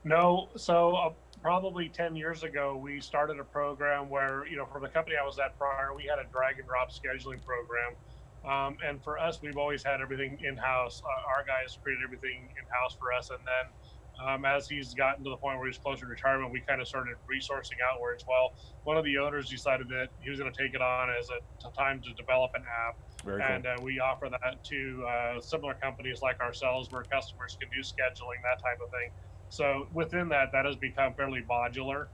No. So probably 10 years ago, we started a program where, you know, for the company I was at prior, we had a drag and drop scheduling program. And for us, we've always had everything in-house. Our guys created everything in-house for us. And then as he's gotten to the point where he's closer to retirement, we kind of started resourcing outwards. Well, one of the owners decided that he was going to take it on as a time to develop an app. Very cool. And we offer that to similar companies like ourselves where customers can do scheduling, that type of thing. So within that has become fairly modular.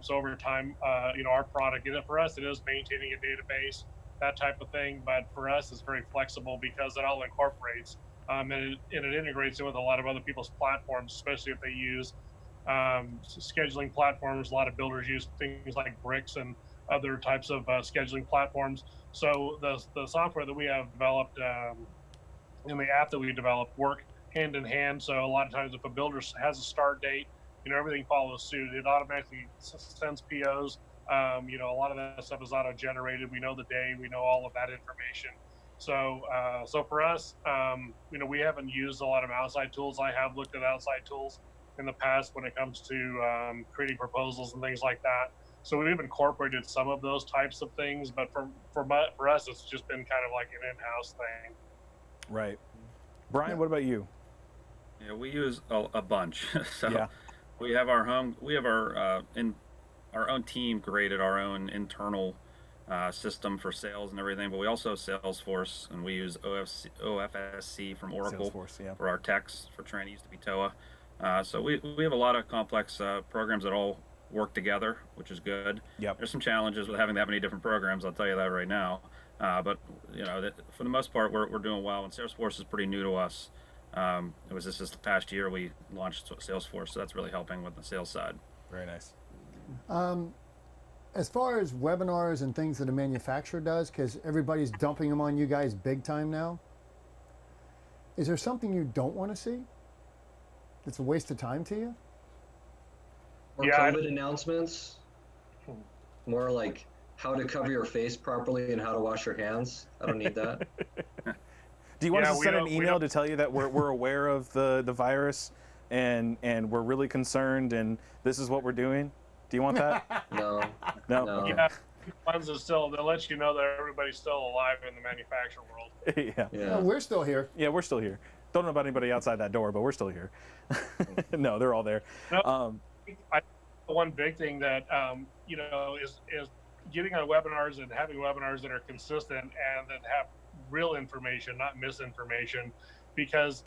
So over time, you know, our product, for us, it is maintaining a database, that type of thing. But for us, it's very flexible because it all incorporates and it integrates it with a lot of other people's platforms, especially if they use scheduling platforms. A lot of builders use things like Bricks and other types of scheduling platforms. So the software that we have developed and the app that we developed work hand in hand. So a lot of times if a builder has a start date, you know, everything follows suit. It automatically sends POs. You know, a lot of that stuff is auto-generated. We know the day, we know all of that information. So for us, you know, we haven't used a lot of outside tools. I have looked at outside tools in the past when it comes to creating proposals and things like that. So we've incorporated some of those types of things, but for us, it's just been kind of like an in-house thing. Right. Brian, what about you? Yeah, we use a bunch. So Yeah. we have our our own team created our own internal system for sales and everything, but we also have Salesforce, and we use OFSC from Oracle Salesforce, yeah. for our techs for training. Used to be TOA. So we have a lot of complex programs that all work together, which is good. Yep. There's some challenges with having that many different programs. I'll tell you that right now. But for the most part, we're doing well. And Salesforce is pretty new to us. It was just this past year we launched Salesforce, so that's really helping with the sales side. Very nice. As far as webinars and things that a manufacturer does, because everybody's dumping them on you guys big time now, is there something you don't want to see? It's a waste of time to you? More Yeah, COVID announcements. More like how to cover your face properly and how to wash your hands. I don't need that. Do you want Yeah, us to we send an don't- we email don't- to tell you that we're aware of the virus and we're really concerned and this is what we're doing? Do you want that? No. No? No. Yeah, ones that they'll let you know that everybody's still alive in the manufacturing world. Yeah. Yeah. We're still here. Yeah, we're still here. Don't know about anybody outside that door, but we're still here. No, they're all there. No. I one big thing that is getting on webinars and having webinars that are consistent and that have real information, not misinformation, because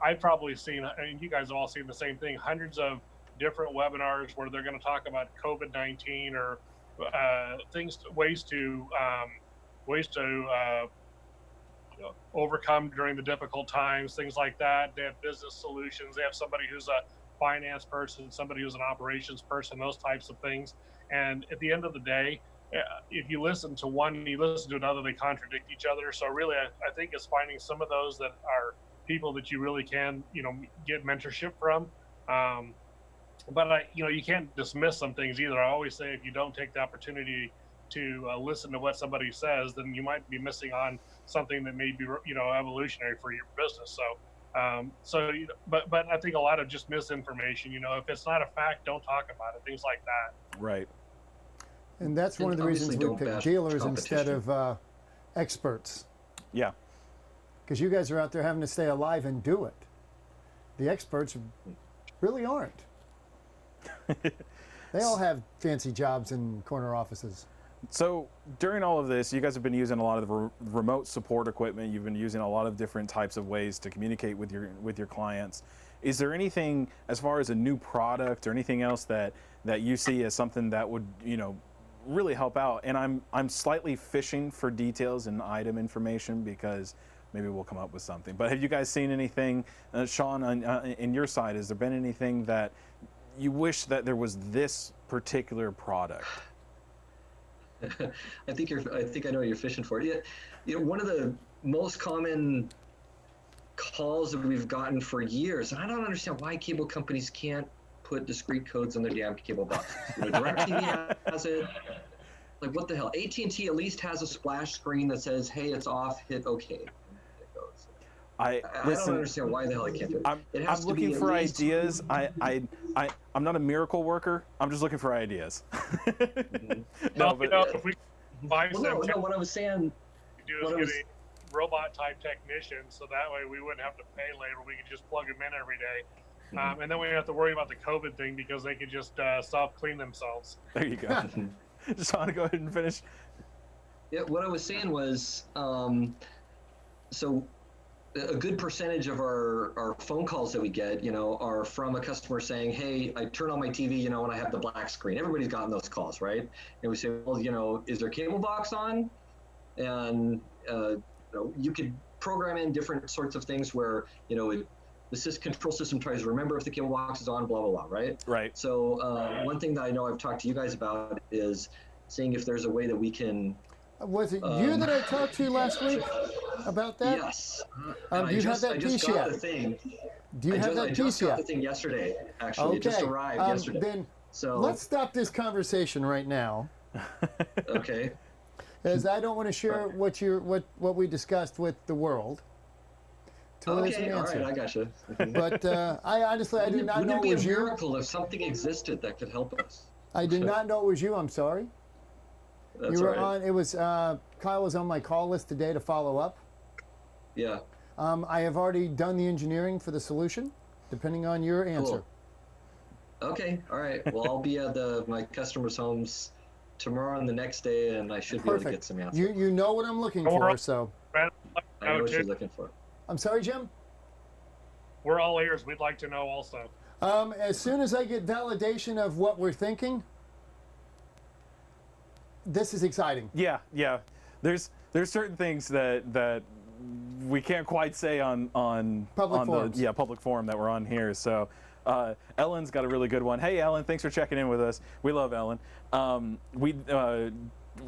I've probably seen, and you guys have all seen the same thing, hundreds of different webinars where they're going to talk about COVID-19 or ways to overcome during the difficult times, things like that. They have business solutions. They have somebody who's a finance person, somebody who's an operations person, those types of things. And at the end of the day, if you listen to one and you listen to another, they contradict each other. So really, I think it's finding some of those that are people that you really can, get mentorship from. But you can't dismiss some things either. I always say if you don't take the opportunity to listen to what somebody says, then you might be missing on something that may be, evolutionary for your business. But I think a lot of just misinformation. If it's not a fact, don't talk about it. Things like that. Right. And that's one of the reasons Obviously we don't pick bash dealers instead competition. of experts. Yeah. Because you guys are out there having to stay alive and do it. The experts really aren't. They all have fancy jobs in corner offices. So during all of this, you guys have been using a lot of the remote support equipment. You've been using a lot of different types of ways to communicate with your clients. Is there anything as far as a new product or anything else that you see as something that would really help out? And I'm slightly fishing for details and item information because maybe we'll come up with something. But have you guys seen anything, Sean, in your side? Has there been anything that you wish that there was this particular product? I think I know what you're fishing for. Yeah, one of the most common calls that we've gotten for years, and I don't understand why cable companies can't put discrete codes on their damn cable boxes. DirecTV has it. Like, what the hell? AT&T at least has a splash screen that says, "Hey, it's off. Hit OK." It goes. I don't understand why the hell I can't do it. I'm looking for ideas. I'm not a miracle worker. I'm just looking for ideas. Well, if we buy Well, no, what I was saying. do is get a robot type technician, so that way we wouldn't have to pay later. We could just plug them in every day. And then we don't have to worry about the COVID thing because they could just self-clean themselves. There you go. Just want to go ahead and finish. Yeah, what I was saying was, so a good percentage of our phone calls that we get, are from a customer saying, "Hey, I turn on my TV, and I have the black screen." Everybody's gotten those calls, right? And we say, "Well, is there cable box on?" And you could program in different sorts of things where, the control system tries to remember if the cable box is on, blah, blah, blah, right? Right. So one thing that I know I've talked to you guys about is seeing if there's a way that we can. Was it you that I talked to last week about that? Yes. Do you have that I just piece got yet? the thing. Do you have that I just piece got the yet? thing yesterday, actually. It just arrived yesterday. Then So let's stop this conversation right now, okay. as I don't want to share what we discussed with the world. Till there's an Okay, all answer. right, I got you. But I honestly, I did not know Wouldn't it it was be a you. miracle if something existed that could help us? I did not know it was you. I'm sorry. That's You were all right. on. It was Kyle was on my call list today to follow up. Yeah. I have already done the engineering for the solution, depending on your answer. Okay, all right. Well, I'll be at my customers' homes tomorrow and the next day, and I should be able to get Perfect. some answers. You know what I'm looking We're for, all- so. I know No, what too. you're looking for. I'm sorry, Jim? We're all ears. We'd like to know also. As soon as I get validation of what we're thinking, this is exciting. Yeah, yeah. There's certain things that we can't quite say on Public on forums. the public forum that we're on here. So Ellen's got a really good one. Hey Ellen, thanks for checking in with us. We love Ellen. Ellen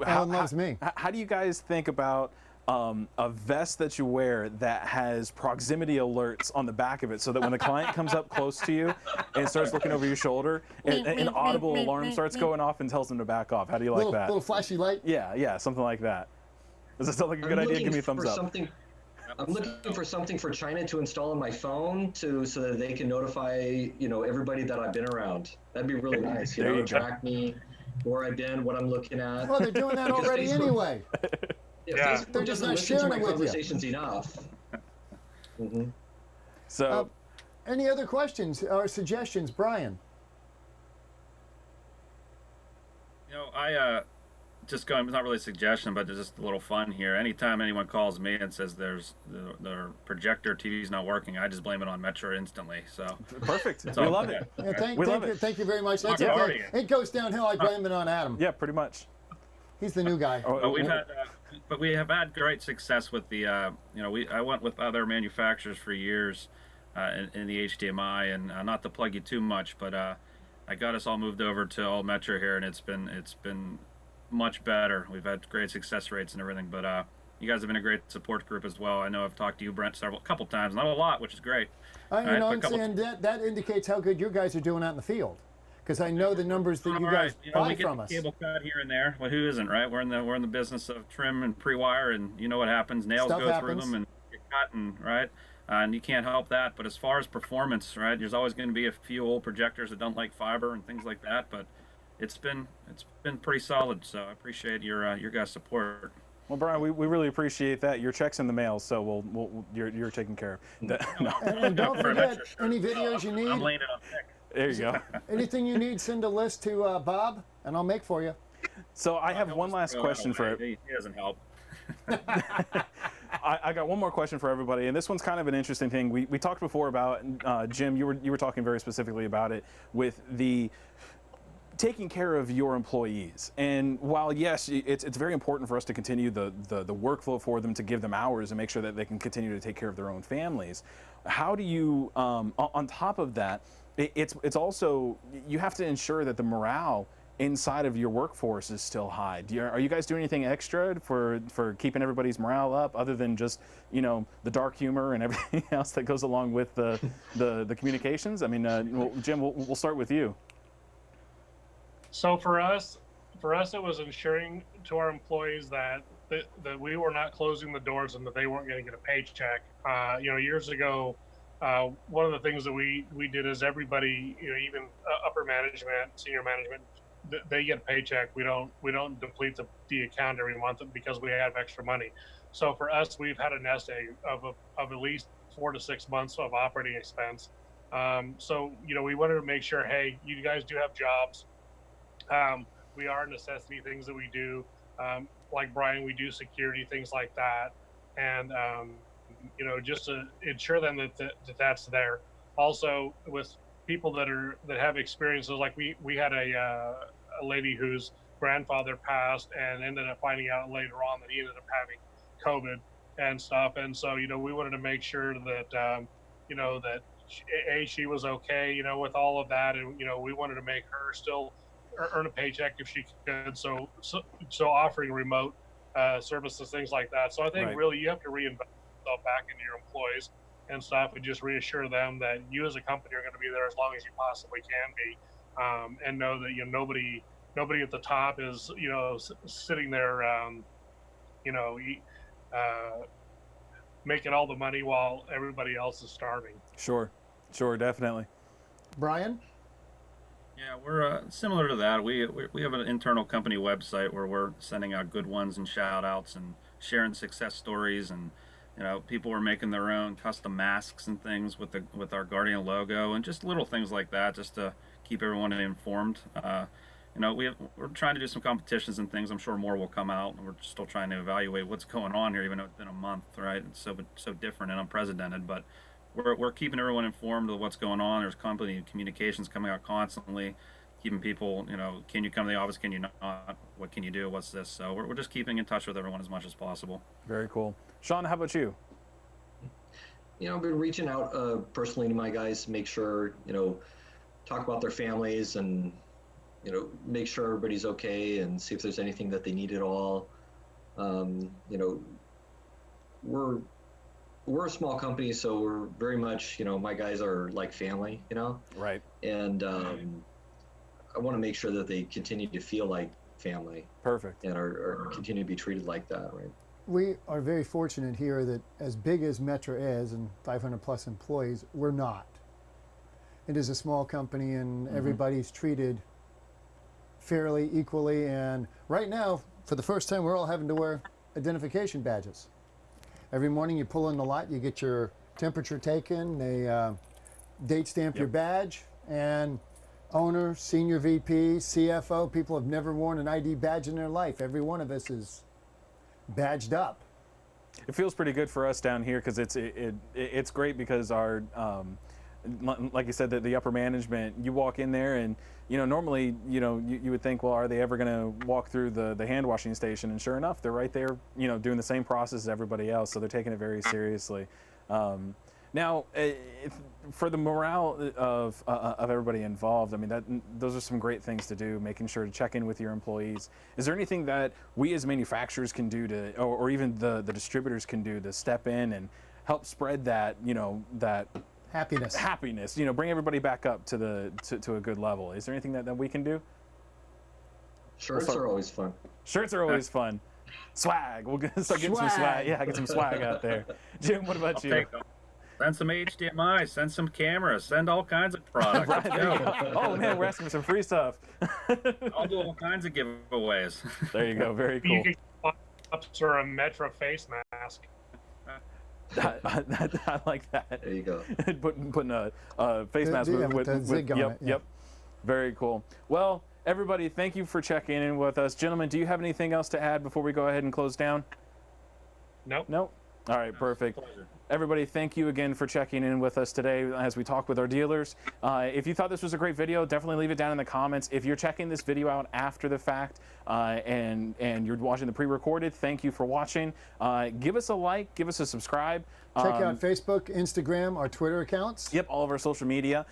loves me. How do you guys think about a vest that you wear that has proximity alerts on the back of it, so that when the client comes up close to you and starts looking over your shoulder, an audible alarm starts going off and tells them to back off? How do you like that? Little flashy light. Yeah, something like that. Does that sound like a good idea? Give me a thumbs up. I'm looking for something for China to install on my phone so that they can notify everybody that I've been around. That'd be really nice. There you go. Track me, where I've been, what I'm looking at. Well, they're doing that Because already Facebook- anyway. Yeah. Facebook They're just doesn't not listen to sharing my it with you. conversations enough. hmm So Any other questions or suggestions, Brian? I just going, it's not really a suggestion, but just a little fun here. Anytime anyone calls me and says their projector TV's not working, I just blame it on Metro instantly. So perfect. it's We all love good. it. Yeah, We love it. thank you very much. That's Mark okay. Guardian. It goes downhill. I blame it on Adam. Yeah, pretty much. He's the new guy. Oh, But we have had great success with the, I went with other manufacturers for years in the HDMI, and not to plug you too much, but I got us all moved over to All Metro here, and it's been much better. We've had great success rates and everything, but you guys have been a great support group as well. I know I've talked to you, Brent, a couple times, not a lot, which is great. You know, a couple- and that indicates how good you guys are doing out in the field, because I know the numbers that you All guys right. buy we get from the us. cable cut here and there. Well, who isn't, right? We're in the business of trim and pre-wire, and you know what happens. Nails Stuff go through happens. them and get cut, and right. And you can't help that. But as far as performance, right? There's always going to be a few old projectors that don't like fiber and things like that. But it's been pretty solid. So I appreciate your guys' support. Well, Brian, we really appreciate that. Your check's in the mail, so you're taken care of. No. And don't Very forget, much. any videos you I'm need, laying it on thick. There you go. anything you need, send a list to Bob, and I'll make for you. So I have one last question for. He doesn't help. I got one more question for everybody, and this one's kind of an interesting thing. We talked before about Jim. You were talking very specifically about it with the taking care of your employees. And while yes, it's very important for us to continue the workflow for them, to give them hours and make sure that they can continue to take care of their own families. How do you, on top of that, it's also, you have to ensure that the morale inside of your workforce is still high. Are you guys doing anything extra for keeping everybody's morale up, other than just the dark humor and everything else that goes along with the communications? I mean, Jim, we'll start with you. So for us, it was ensuring to our employees that we were not closing the doors and that they weren't going to get a paycheck. Years ago, one of the things that we did is everybody, even upper management, senior management, they get a paycheck. We don't deplete the account every month because we have extra money. So for us, we've had a nest egg of at least 4 to 6 months of operating expense. So we wanted to make sure, hey, you guys do have jobs. We are necessity things that we do, like Brian, we do security, things like that, and just to ensure them that's there. Also, with people that have experiences, like we had a lady whose grandfather passed and ended up finding out later on that he ended up having COVID and stuff, and so we wanted to make sure that that she was okay, with all of that, and we wanted to make her still earn a paycheck if she could. So offering remote services, things like that. So I think really you have to reinvest yourself back into your employees and stuff, and just reassure them that you as a company are going to be there as long as you possibly can be, and know that nobody at the top is sitting there making all the money while everybody else is starving. Sure, definitely. Brian? Yeah, we're similar to that. We have an internal company website where we're sending out good ones and shout outs and sharing success stories, and people are making their own custom masks and things with our Guardian logo, and just little things like that, just to keep everyone informed. We're trying to do some competitions and things. I'm sure more will come out, and we're still trying to evaluate what's going on here, even though it's been a month, right? It's so different and unprecedented, but we're keeping everyone informed of what's going on. There's company communications coming out constantly, keeping people, can you come to the office? Can you not? What can you do? What's this? So we're just keeping in touch with everyone as much as possible. Very cool. Sean, how about you? I've been reaching out personally to my guys to make sure, talk about their families and, make sure everybody's okay and see if there's anything that they need at all. We're a small company, so we're very much, my guys are like family, Right. and I want to make sure that they continue to feel like family. Perfect. And are continue to be treated like that, right? We are very fortunate here that as big as Metro is and 500 plus employees, we're not. It is a small company and everybody's treated fairly equally. And right now, for the first time, we're all having to wear identification badges. Every morning you pull in the lot, you get your temperature taken, they date stamp your badge, and owner, senior VP, CFO, people have never worn an ID badge in their life. Every one of us is badged up. It feels pretty good for us down here because it's great because our like you said, the upper management, you walk in there and normally you would think, well, are they ever going to walk through the hand washing station? And sure enough, they're right there doing the same process as everybody else, so they're taking it very seriously. Now, for the morale of everybody involved, I mean, those are some great things to do, making sure to check in with your employees. Is there anything that we as manufacturers can do to, or even the distributors can do to step in and help spread that, that happiness, bring everybody back up to a good level? Is there anything that we can do? Shirts are always fun. Shirts are always fun. Swag. We'll start getting some swag. Yeah, get some swag out there. Jim, what about you? Send some HDMI, send some cameras, send all kinds of products. Right, oh man, we're asking for some free stuff. I'll do all kinds of giveaways. There you go. Very cool. You can get ups or a Metro face mask. I like that. There you go. putting a face mask with the zig on it. Yep. Very cool. Well, everybody, thank you for checking in with us. Gentlemen, do you have anything else to add before we go ahead and close down? Nope. Nope. All right, perfect. Everybody, thank you again for checking in with us today as we talk with our dealers. If you thought this was a great video, definitely leave it down in the comments. If you're checking this video out after the fact and you're watching the pre-recorded, thank you for watching. Give us a like, give us a subscribe. Check out Facebook, Instagram, our Twitter accounts. Yep, all of our social media.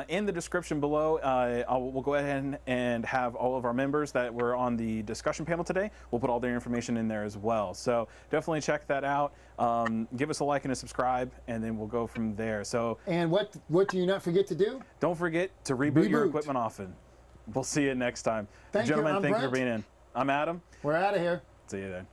In the description below, we'll go ahead and have all of our members that were on the discussion panel today. We'll put all their information in there as well. So definitely check that out. Give us a like and a subscribe, and then we'll go from there. So, and what do you not forget to do? Don't forget to reboot your equipment often. We'll see you next time. Gentlemen, thank you for being in. I'm Adam. We're out of here. See you then.